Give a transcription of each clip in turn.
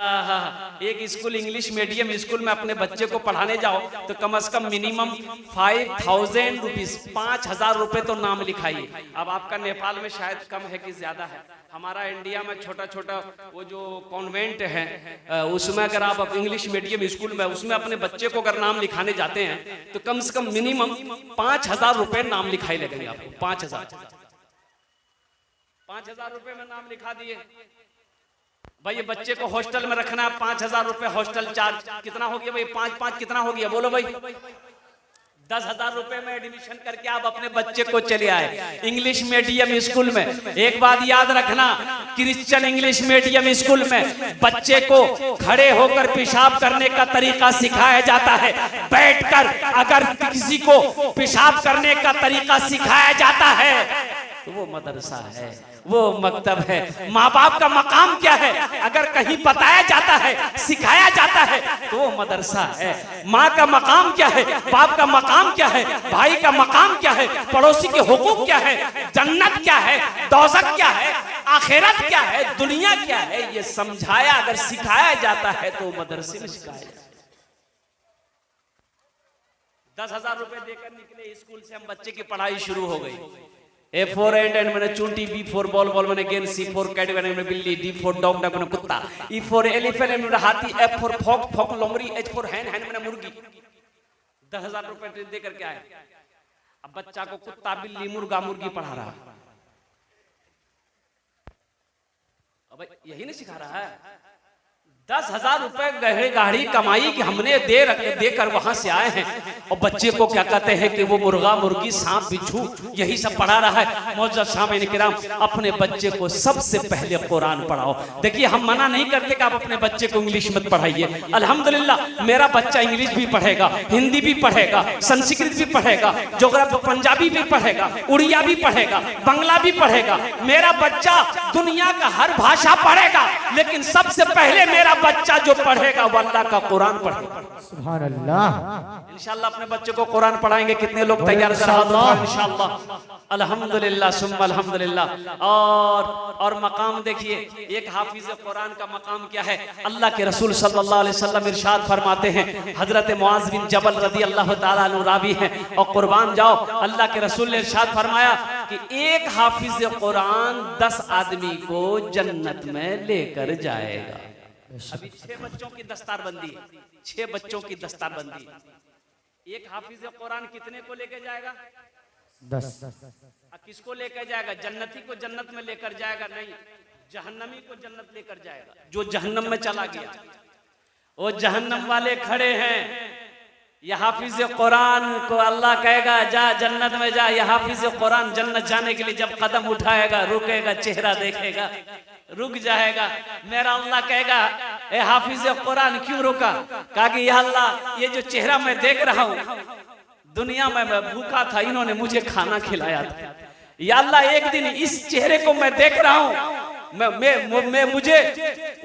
एक school English medium school में अपने बच्चे को पढ़ाने जाओ तो कम से कम मिनिमम 5,000 रुपीज 5,000 रुपए तो नाम लिखाइए। अब आपका नेपाल में शायद कम है कि ज्यादा है। हमारा इंडिया में छोटा छोटा वो जो कॉन्वेंट है उसमें अगर आप इंग्लिश मीडियम स्कूल में उसमें अपने बच्चे को अगर नाम लिखाने जाते हैं तो कम से कम मिनिमम 5,000 रुपए नाम लिखाई लगेंगे आपको। 5,000 रुपए में नाम लिखा दिए। भाई ये बच्चे को हॉस्टल में रखना है 5,000 रुपए हॉस्टल चार्ज कितना हो गया भाई? 5 कितना हो गया बोलो भाई? 10,000 रुपए में एडमिशन करके आप अपने बच्चे को चले आए इंग्लिश मीडियम स्कूल में। एक बात याद रखना, क्रिश्चियन इंग्लिश मीडियम स्कूल में बच्चे को खड़े होकर पेशाब करने का तरीका सिखाया जाता है। बैठकर अगर किसी को पेशाब करने का तरीका सिखाया जाता है तो वो मदरसा है, वो मकतब है। माँ बाप का मकाम क्या है अगर कहीं बताया जाता है सिखाया जाता है तो वो मदरसा है। माँ का मकाम क्या है, बाप का मकाम क्या है, भाई का मकाम क्या है, पड़ोसी के हुकूक क्या है, जन्नत क्या है, दोज़ख क्या है, आखिरत क्या है, दुनिया क्या है, ये समझाया अगर सिखाया जाता है तो मदरसे में सिखाया जाता है। 10,000 रुपए देकर निकले स्कूल से, हम बच्चे की पढ़ाई शुरू हो गई। A for एंड मैंने चूंटी, B for बॉल मैंने गेंद, C for कैट मैंने बिल्ली, D for डॉग मैंने कुत्ता, E for एलिफेंट मैंने हाथी, F for फॉक लोमड़ी, H for हैन मैंने मुर्गी। 10,000 रुपए दे करके आए। अब बच्चा को कुत्ता बिल्ली मुर्गा मुर्गी पढ़ा रहा, अब यही नहीं सिखा रहा है। 10,000 रुपए गहरे गाड़ी कमाई कि हमने देकर वहां से आए हैं और बच्चे को क्या कहते हैं कि वो मुर्गा मुर्गी सांप बिच्छू यही सब पढ़ा रहा है। मौजूद सामईन किराम, अपने बच्चे को सबसे पहले कुरान पढ़ाओ। देखिए हम मना नहीं करते कि आप अपने बच्चे को इंग्लिश मत पढ़ाइए। अल्हम्दुलिल्लाह मेरा बच्चा इंग्लिश भी पढ़ेगा, हिंदी भी पढ़ेगा, संस्कृत भी पढ़ेगा, जोग्राफी पंजाबी भी पढ़ेगा, उड़िया भी पढ़ेगा, बंगला भी पढ़ेगा। मेरा बच्चा दुनिया का हर भाषा पढ़ेगा, लेकिन सबसे पहले मेरा बच्चा जो पढ़ेगा वो अल्लाह का कुरान पढ़ेगा। सुभान अल्लाह। इंशाअल्लाह अपने बच्चे को कुरान पढ़ाएंगे। कितने लोग तैयार इंशाअल्लाह? अल्हम्दुलिल्लाह सुम्मा अल्हम्दुलिल्लाह। और मकाम देखिए, एक हाफिज कुरान का मकाम क्या है। अल्लाह के रसूल सल्लल्लाहु अलैहि वसल्लम इरशाद फरमाते हैं, हजरत मुआज बिन जबल रदी अल्लाह ताला अन्हु रावी हैं और कुर्बान जाओ, अल्लाह के रसूल ने इरशाद फरमाया कि एक हाफिज कुरान 10 आदमी को जन्नत में लेकर जाएगा। अभी 6 बच्चों की दस्तारबंदी, 6 बच्चों की दस्तारबंदी। एक हाफिज कुरान कितने को लेकर जाएगा? 10। किसको लेकर जाएगा? जन्नती को जन्नत में लेकर जाएगा? नहीं, जहन्नमी को जन्नत लेकर जाएगा। जो जहन्नम में चला गया वो जहन्नम वाले खड़े हैं। यह हाफिज कुरान को अल्लाह कहेगा जा जन्नत में जा। यह हाफिज कुरान जन्नत जाने के लिए जब कदम उठाएगा, रुकेगा, चेहरा देखेगा, रुक जाएगा। मेरा अल्लाह कहेगा ए हाफिज कुरान क्यों रुका? कहा कि या अल्लाह ये जो चेहरा मैं देख रहा हूँ, दुनिया में मैं भूखा था, इन्होंने मुझे खाना खिलाया था। या अल्लाह एक दिन इस चेहरे को मैं देख रहा हूँ, मैं मुझे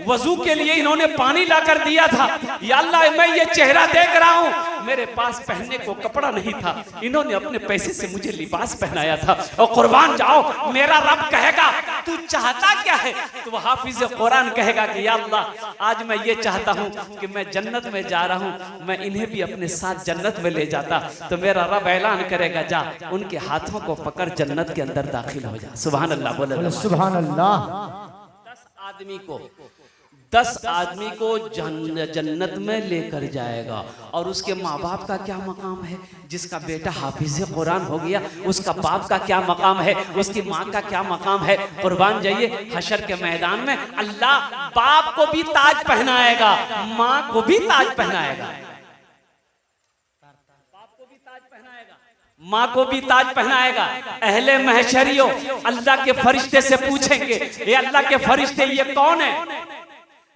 वजू के लिए इन्होंने पानी लाकर दिया था। या अल्लाह मैं ये चेहरा देख रहा हूँ, मेरे पास पहनने को कपड़ा नहीं था, इन्होंने अपने पैसे से मुझे लिबास पहनाया था। और कुर्बान जाओ, मेरा रब कहेगा तू चाहता क्या है? तो वो हाफिज कुरान कहेगा कि या अल्लाह आज मैं ये चाहता हूँ कि मैं जन्नत में जा रहा हूँ, मैं इन्हें भी अपने साथ जन्नत में ले जाता। तो मेरा रब ऐलान करेगा जा उनके हाथों को पकड़ जन्नत के अंदर दाखिल हो जा। सुभान अल्लाह बोले सुभान अल्लाह। 10 आदमी को जन्नत में लेकर जाएगा। और उसके माँ बाप का क्या मकाम है? जिसका बेटा हाफिज कुरान हो गया उसका बाप का क्या मकाम है, उसकी माँ का क्या मकाम है? कुर्बान जाइए, हशर के मैदान में अल्लाह बाप को भी ताज पहनाएगा, माँ को भी ताज पहनाएगा, माँ को भी ताज पहनाएगा। अहले महशरियों अल्लाह के फरिश्ते से पूछेंगे, ये अल्लाह के फरिश्ते ये कौन है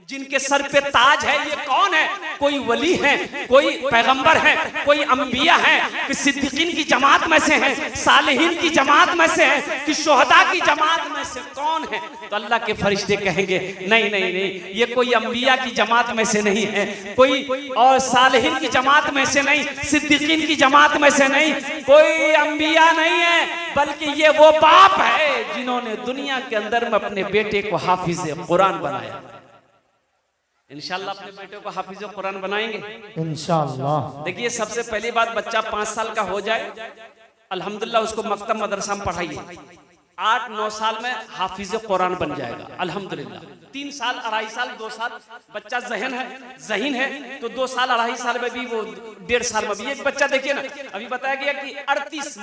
जिनके सर पे ताज है? ये कौन है? कोई वली है, कोई पैगंबर है, कोई अंबिया है, कि सिद्दीकीन की जमात में से है, सालिहीन की जमात में से है, कि शुहदा की जमात में से कौन है? तो अल्लाह के फरिश्ते कहेंगे नहीं नहीं नहीं, ये कोई अंबिया की जमात में से नहीं है, कोई और सालिहीन की जमात में से नहीं, सिद्दीकीन की जमात में से नहीं, कोई अंबिया नहीं है, बल्कि ये वो बाप है जिन्होंने दुनिया के अंदर में अपने बेटे को हाफिज कुरान बनाया। इंशाल्लाह अपने बेटे को हाफिज कुरान बनाएंगे। इंशाल्लाह। देखिए सबसे पहली बात, बच्चा 5 साल का हो जाए, अल्हम्दुलिल्लाह उसको मकतब मदरसा में पढ़ाइए। 8-9 साल में हाफिज कुरान बन जाएगा अल्हम्दुलिल्लाह। 3 साल 2.5 साल 2 साल बच्चा ज़हीन है तो 2 साल 2.5 साल में भी वो 1.5 साल में भी। एक बच्चा देखिए ना, अभी बताया गया कि 38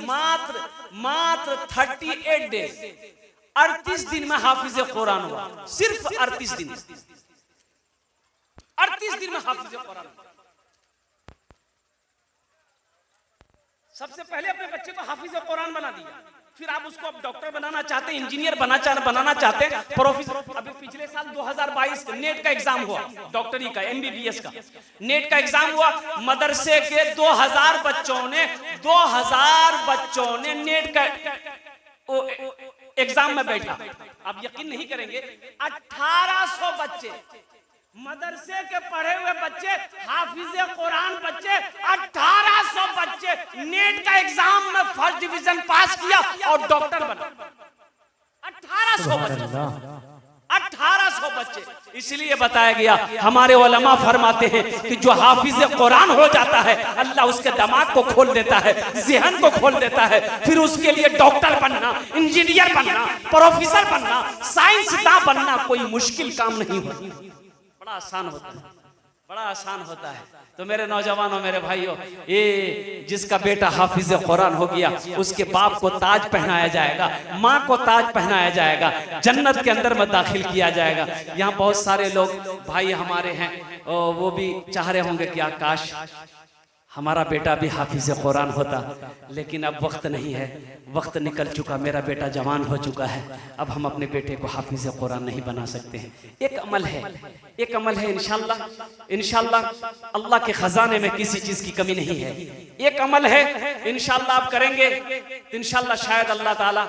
मात्र 38 डेज 38 दिन में हाफिज कुरान हुआ। सिर्फ 38 दिन 38 दिन में हाफिज कुरान। सबसे पहले अपने बच्चे को हाफिज कुरान बना दिया, फिर आप उसको अब डॉक्टर बनाना चाहते हैं, इंजीनियर बनाना चाहते हैं, प्रोफेसर। अभी पिछले साल 2022 नेट का एग्जाम हुआ, डॉक्टरी का, MBBS का नेट का एग्जाम हुआ। मदरसे के 2000 बच्चों ने नेट का एग्जाम में बैठा। आप यकीन नहीं करेंगे, 1800 बच्चे, मदरसे के पढ़े हुए बच्चे, हाफिज कुरान बच्चे, 1800 बच्चे नेट का एग्जाम में फर्स्ट डिवीजन पास किया और डॉक्टर बना। 1800 बच्चे। इसलिए बताया गया, हमारे उलमा फरमाते हैं कि जो हाफिज कुरान हो जाता है, अल्लाह उसके दिमाग को खोल देता है, ज़हन को खोल देता है। फिर उसके लिए डॉक्टर बनना, इंजीनियर बनना, प्रोफेसर बनना, साइंसदान बनना कोई मुश्किल काम नहीं होता, बड़ा आसान होता है, बड़ा आसान होता है। तो मेरे नौजवानों, मेरे भाइयों, ये जिसका बेटा हाफिज कुरान हो गया, उसके बाप को ताज पहनाया जाएगा, माँ को ताज पहनाया जाएगा, जन्नत के अंदर में दाखिल किया जाएगा। यहाँ बहुत सारे लोग भाई हमारे हैं, वो भी चाह रहे होंगे कि आकाश हमारा बेटा भी हाफिज कुरान होता, लेकिन अब वक्त नहीं है, वक्त निकल चुका, मेरा बेटा जवान हो चुका है, अब हम अपने बेटे को हाफिज कुरान नहीं बना सकते हैं। एक अमल है इंशाल्लाह अल्लाह के खजाने में किसी चीज की कमी नहीं है। एक अमल है इंशाल्लाह आप करेंगे, इंशाल्लाह शायद अल्लाह ताला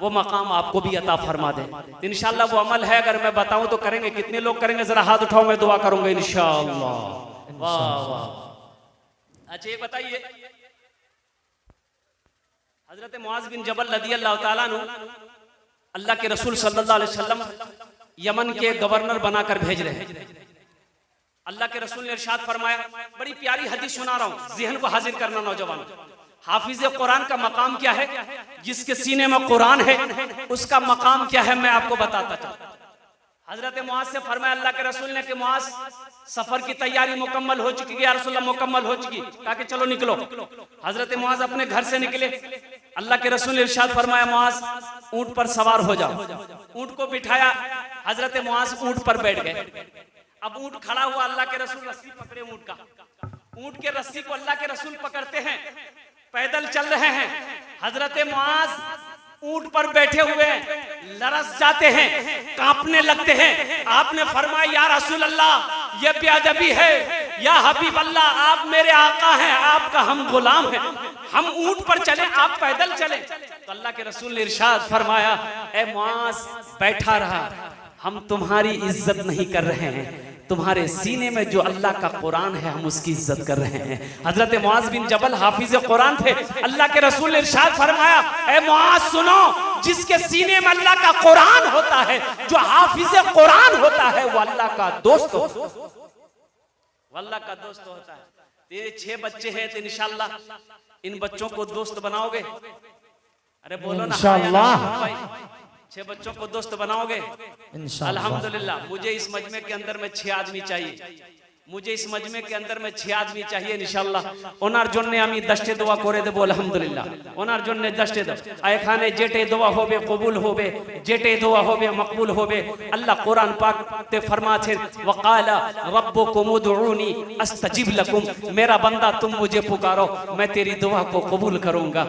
वो मकाम आपको भी अता फरमा दे। इंशाल्लाह वो अमल है, अगर मैं बताऊं तो करेंगे। कितने लोग करेंगे, जरा हाथ उठाओ, मैं दुआ करूंगा इंशाल्लाह। वाह वाह। अच्छा ये बताइए, हजरत मुआज बिन जबल रदियल्लाहु ताला अन्हु अल्लाह के रसूल सल्लल्लाहु अलैहि वसल्लम यमन के गवर्नर बनाकर भेज रहे हैं। अल्लाह के रसूल ने इरशाद फरमाया, बड़ी प्यारी हदीस सुना रहा हूं, ज़हन को हाजिर करना नौजवान। हाफिज कुरान का मकाम क्या है? जिसके सीने में कुरान है उसका मकाम क्या है, मैं आपको बताता चलूं। हजरत मुआज से फरमाया अल्लाह के रसूल ने कि मुआज, सफर की तैयारी मुकम्मल हो चुकी है, या रसूलल्लाह मुकम्मल हो चुकी, कहा कि चलो निकलो। हजरत मुआज अपने घर से निकले, अल्लाह के रसूल ने इरशाद फरमाया, मुआज ऊंट पर सवार हो जाओ। ऊंट को बिठाया, हजरत मुआज ऊंट पर बैठ गए। अब ऊंट खड़ा हुआ, अल्लाह के रसूल रस्सी पकड़े ऊंट का, ऊंट के रस्सी को अल्लाह के रसूल पकड़ते हैं, पैदल चल रहे हैं। हजरत मुआज ऊंट पर बैठे हुए लरस जाते हैं, कांपने लगते हैं। आपने फरमाया, या रसूल अल्लाह, ये बेअदबी है, या हबीब अल्लाह, आप मेरे आका हैं, आपका हम गुलाम हैं, हम ऊंट पर चले, आप पैदल चले। तो अल्लाह के रसूल ने इरशाद फरमाया, ए मुआज बैठा रहा, हम तुम्हारी इज्जत नहीं कर रहे हैं, तुम्हारे सीने में जो अल्लाह का कुरान है हम उसकी इज्जत कर रहे हैं। हजरत मुआज बिन जबल हाफिज कुरान थे। अल्लाह के रसूल ने इरशाद फरमाया, ए मुआज सुनो, जिसके सीने में अल्लाह का कुरान होता है, जो हाफिज कुरान होता है, वो अल्लाह का दोस्त होता है, वो अल्लाह का दोस्त होता है। तेरे 6 बच्चे हैं तो इंशाल्लाह इन बच्चों को दोस्त बनाओगे? अरे बोलो ना इंशाल्लाह। 6 बच्चों को दोस्त बनाओगे अल्हम्दुलिल्लाह। मुझे इस मजमे के अंदर में 6 आदमी चाहिए, मुझे इस मजमे के अंदर में 6 आदमी चाहिए इंशाल्लाह। ওনার জন্য আমি 10টি দোয়া করে দেব আলহামদুলিল্লাহ। ওনার জন্য 10টি দোয়া, এখানে যেটাই দোয়া হবে কবুল হবে, যেটাই দোয়া হবে মকবুল হবে। আল্লাহ কোরআন পাকে ফরমাছেন, ওয়াকালা রব্বুকুম উদউনি আস্তাজিব লাকুম, मेरा बंदा तुम मुझे पुकारो, मैं तेरी दुआ को कबूल करूंगा।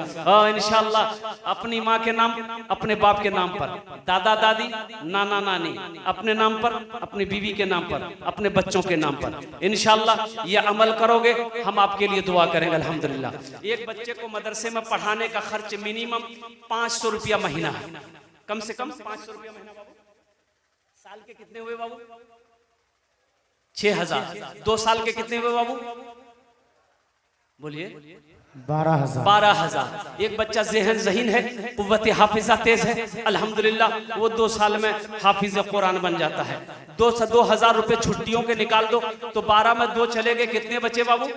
इंशाल्लाह अपनी माँ के नाम, अपने बाप के नाम पर, दादा दादी, नाना नानी, अपने नाम पर, अपनी बीवी के नाम पर, अपने बच्चों के नाम पर इंशाल्लाह ये अमल करोगे, हम आपके लिए दुआ करेंगे अल्हम्दुलिल्लाह। एक बच्चे को मदरसे में पढ़ाने का खर्च मिनिमम 500 रुपया महीना है, कम से कम 500 रुपया महीना। बाबू साल के कितने हुए बाबू? 6000। 2 साल के कितने हुए बाबू? बोलिए 12,000 12,000। एक बच्चा ज़हन ज़हीन है, कुव्वत हाफिजा तेज है, अल्हम्दुलिल्लाह वो 2 साल में हाफिज कुरान बन जाता है। 2,000 रुपए छुट्टियों के निकाल दो तो 12 में 2 चले गए, कितने बचे बाबू?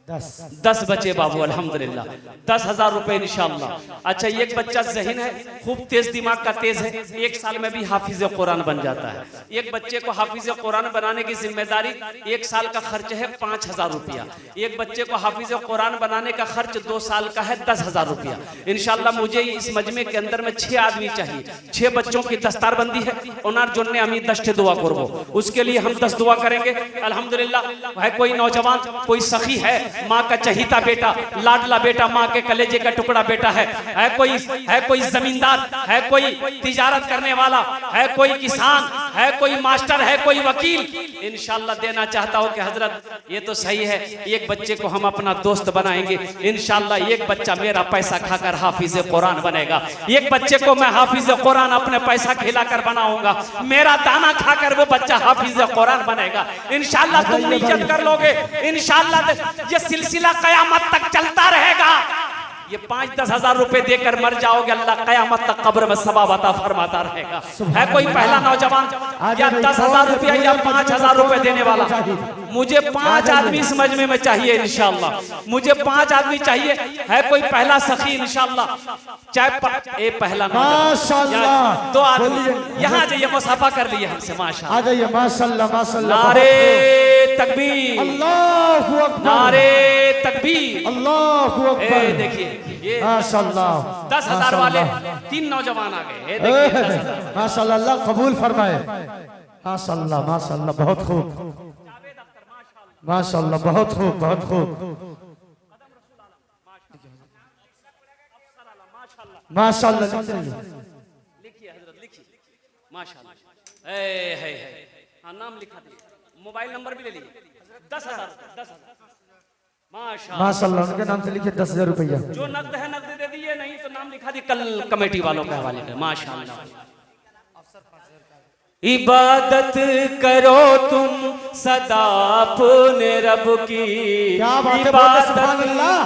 10 बचे बाबू, अल्हम्दुलिल्लाह 10,000 रुपए इंशाअल्लाह। अच्छा, एक बच्चा ज़हीन है, खूब तेज दिमाग का तेज है, 1 साल में भी हाफिज कुरान बन जाता है। एक बच्चे को हाफिज कुरान बनाने की जिम्मेदारी 1 साल का खर्च है 5,000 रुपया। एक बच्चे को हाफिज कुरान बनाने का खर्च 2 साल का है 10,000 रुपया। इंशाअल्लाह मुझे इस मजमे के अंदर में 6 आदमी चाहिए, 6 बच्चों की दस्तारबंदी है। उनार जोन्ने अमी 10 दुआ करबो, उसके लिए हम 10 दुआ करेंगे। अल्हम्दुलिल्लाह है कोई नौजवान, कोई सखी है, माँ का चहीता बेटा, लाडला बेटा, माँ के कलेजे का टुकड़ा बेटा है कोई जमींदार, है कोई तिजारत करने वाला, है कोई किसान, है कोई मास्टर, है कोई वकील, इंशाअल्लाह देना चाहता हो कि हजरत ये तो सही है, एक बच्चे को हम अपना दोस्त बनाएंगे, इंशाअल्लाह एक बच्चा मेरा पैसा खाकर हाफिज कुरान बनेगा, एक बच्चे को मैं हाफिज कुरान अपने पैसा खिलाकर बनाऊंगा, मेरा दाना खाकर वो बच्चा हाफिज कुरान बनेगा। इंशाअल्लाह तुम नियत कर लोगे, इंशाअल्लाह ये सिलसिला कयामत तक चलता रहेगा। ये 5-10 हजार रुपए देकर मर जाओगे, अल्लाह कयामत तक कब्र में सवाब अता फरमाता रहेगा। है कोई पहला नौजवान या 10,000 रुपया या 5,000 रुपए देने वाला? मुझे 5 आदमी इस मजमे में चाहिए इंशाअल्लाह, मुझे 5 आदमी चाहिए। है कोई पहला सखी इंशाअल्लाह? चाहे पहला माशाअल्लाह, 2 आदमी यहाँ जाइए, मुसाफा कर लिए हमसे माशाअल्लाह। आ जाइए, माशाअल्लाह माशाअल्लाह। नारे तकबीर, अल्लाहु अकबर, नारे तकबीर, अल्लाहु अकबर। देखिए ये माशाअल्लाह 10,000 वाले 3 नौजवान आ गए। देखिए 10,000। माशाअल्लाह, अल्लाह कबूल फरमाए। माशाअल्लाह माशाअल्लाह, बहुत खूब, माशाअल्लाह बहुत खूब, बहुत खूब, माशाअल्लाह। लिखिए हजरत, लिखिए माशाअल्लाह। है हाँ, नाम लिखा दिए, मोबाइल नंबर भी ले लिए। 10,000 माशाअल्लाह, माशाअल्लाह, उनके नाम से लिखिए 10,000 रुपया। जो नकद है नकद दे दिए, नहीं तो नाम लिखा दी कल कमेटी वालों के हवाले में। माशाअल्लाह। इबादत करो तुम सदा अपने रब की, इबादत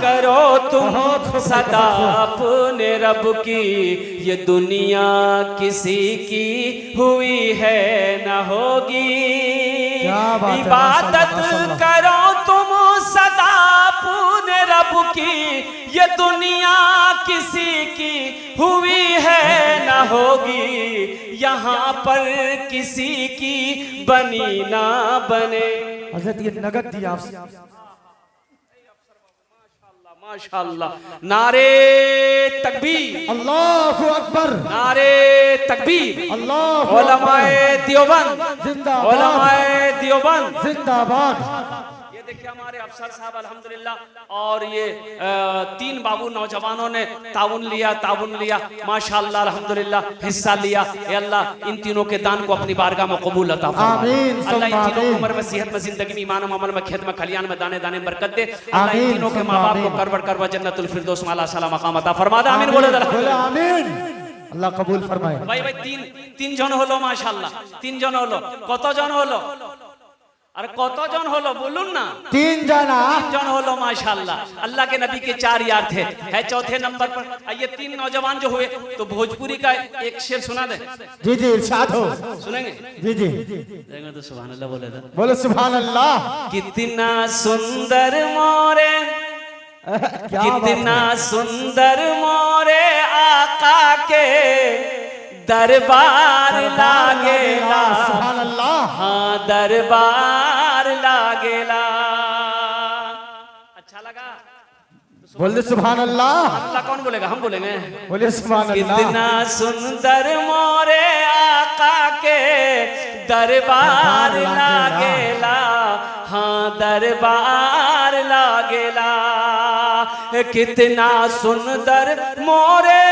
करो तुम सदा अपने रब की, ये दुनिया किसी की हुई है न होगी। इबादत करो तुम सदा अपने रब की, ये दुनिया किसी की हुई है न होगी, यहाँ पर किसी की बनी ना बने। हज़रत ये नगद दिया आपसे। माशाअल्लाह, नारे तकबीर, अल्लाहु अकबर, नारे तकबीर, अल्लाहु उलमाए देवबंद जिंदाबाद, उलमाए देवबंद जिंदाबाद। ये देखिए हमारे अफसर साहब अल्हम्दुलिल्लाह, और ये 3 बाबू नौजवानों ने ताउन लिया माशाअल्लाह, अल्हम्दुलिल्लाह हिस्सा लिया। ये अल्लाह इन तीनों के दान को अपनी बारगाह में कबूल अता फरमाए। अल्लाह इन तीनों को उम्र में, सेहत में, जिंदगी में, ईमान में, अमल में, खेत में, खलियान में, दाने दाने बरकत दे। अल्लाह इन तीनों के माँ बाप को करवट करवा जन्नतुल फिरदौस में आला साला मकाम अता फरमा दे। आमीन बोले आमीन। अल्लाह कबूल फरमाए। भाई 3 জন হলো माशाअल्लाह, 3 জন হলো। কত জন হলো? अरे কতজন হলো বলুন না? 3 जना, 3 জন হলো माशाअल्लाह। अल्लाह के नबी के 4 यार थे। है चौथे नंबर पर ये 3 नौजवान जो हुए, तो भोजपुरी का एक शेर सुना दे। जी जी इरशाद हो। सुनेंगे? जी जी देंगे तो सुभान अल्लाह बोले था। बोलो सुभान अल्लाह। कितना सुंदर मोरे, कितना सुंदर मोरे आका के दरबार लागेला। सुभान अल्लाह। हाँ दरबार लागेला। अच्छा लगा? बोले सुभान अल्लाह। अल्लाह कौन बोलेगा? हम बोलेंगे। बोले सुभान अल्लाह। कितना सुंदर मोरे आका के दरबार लागेला। हाँ दरबार लागेला। कितना सुंदर मोरे,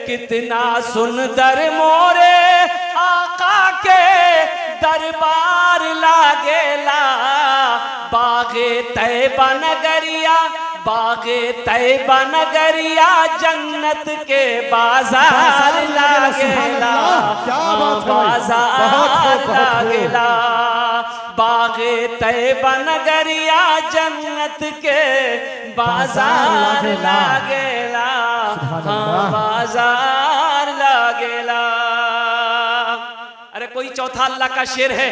कितना सुंदर मोरे आका के दरबार लागेला। बागे तैबा नगरिया, बागे तैबा नगरिया, जन्नत के बाजार लागेला। बाजार लागेला, बागे तैबा नगरिया जन्नत के बाजार लागेला, हाँ बाजार लागेला। अरे कोई चौथा अल्लाह का शेर है।